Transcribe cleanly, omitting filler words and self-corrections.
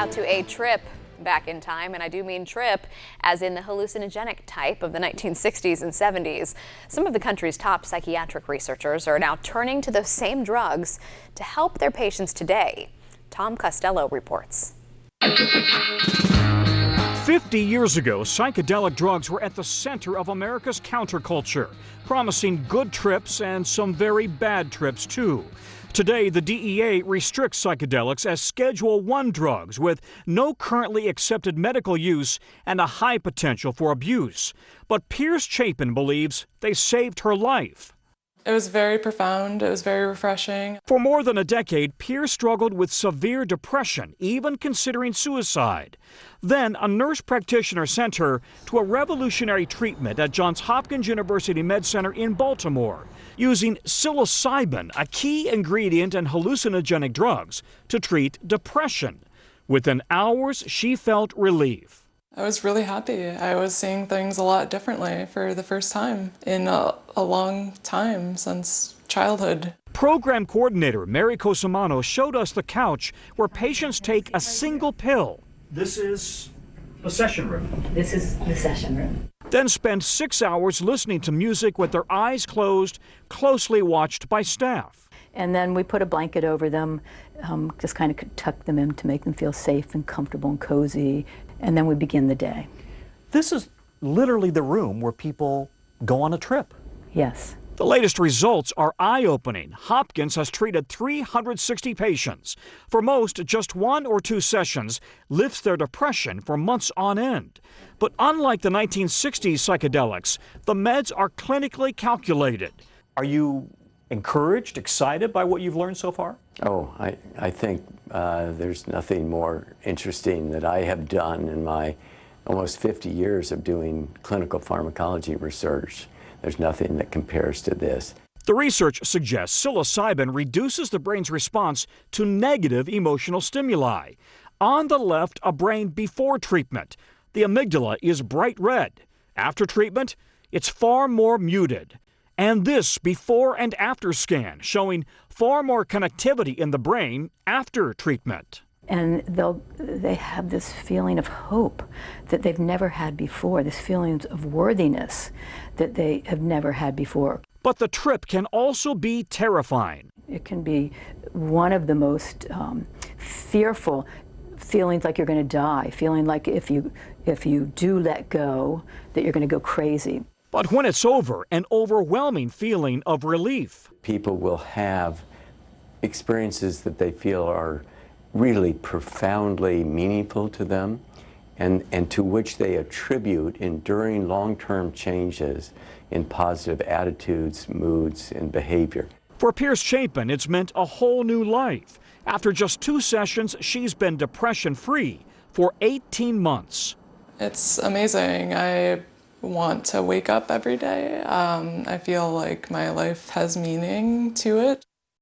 now to a trip back in time, and I do mean trip as in the hallucinogenic type of the 1960s and 70s. Some of the country's top psychiatric researchers are now turning to those same drugs to help their patients today. Tom Costello reports. 50 years ago, psychedelic drugs were at the center of America's counterculture, promising good trips and some very bad trips too. Today, the DEA restricts psychedelics as Schedule I drugs with no currently accepted medical use and a high potential for abuse. But Pierce Chapin believes they saved her life. It was very profound. It was very refreshing. For more than a decade, Pierce struggled with severe depression, even considering suicide. Then, a nurse practitioner sent her to a revolutionary treatment at Johns Hopkins University Med Center in Baltimore, using psilocybin, a key ingredient in hallucinogenic drugs, to treat depression. Within hours, she felt relief. I was really happy. I was seeing things a lot differently for the first time in a long time since childhood. Program coordinator Mary Cosimano showed us the couch where patients take a single pill. This is the session room. This is the session room. Then spend 6 hours listening to music with their eyes closed, closely watched by staff. And then we put a blanket over them, just kind of tuck them in to make them feel safe and comfortable and cozy. And then we begin the day. This is literally the room where people go on a trip. Yes. The latest results are eye-opening. Hopkins has treated 360 patients. For most, just 1 or 2 sessions lifts their depression for months on end. But unlike the 1960s psychedelics, the meds are clinically calculated. Are you encouraged, excited by what you've learned so far? Oh, I think there's nothing more interesting that I have done in my almost 50 years of doing clinical pharmacology research. There's nothing that compares to this. The research suggests psilocybin reduces the brain's response to negative emotional stimuli. On the left, a brain before treatment. The amygdala is bright red. After treatment, it's far more muted. And this before and after scan showing far more connectivity in the brain after treatment. And they have this feeling of hope that they've never had before, this feeling of worthiness that they have never had before. But the trip can also be terrifying. It can be one of the most fearful feelings, like you're going to die, feeling like if you do let go, that you're going to go crazy. But when it's over, an overwhelming feeling of relief. People will have experiences that they feel are really profoundly meaningful to them and to which they attribute enduring long-term changes in positive attitudes, moods, and behavior. For Pierce Chapin, it's meant a whole new life. After just 2 sessions, she's been depression-free for 18 months. It's amazing. I want to wake up every day. I feel like my life has meaning to it.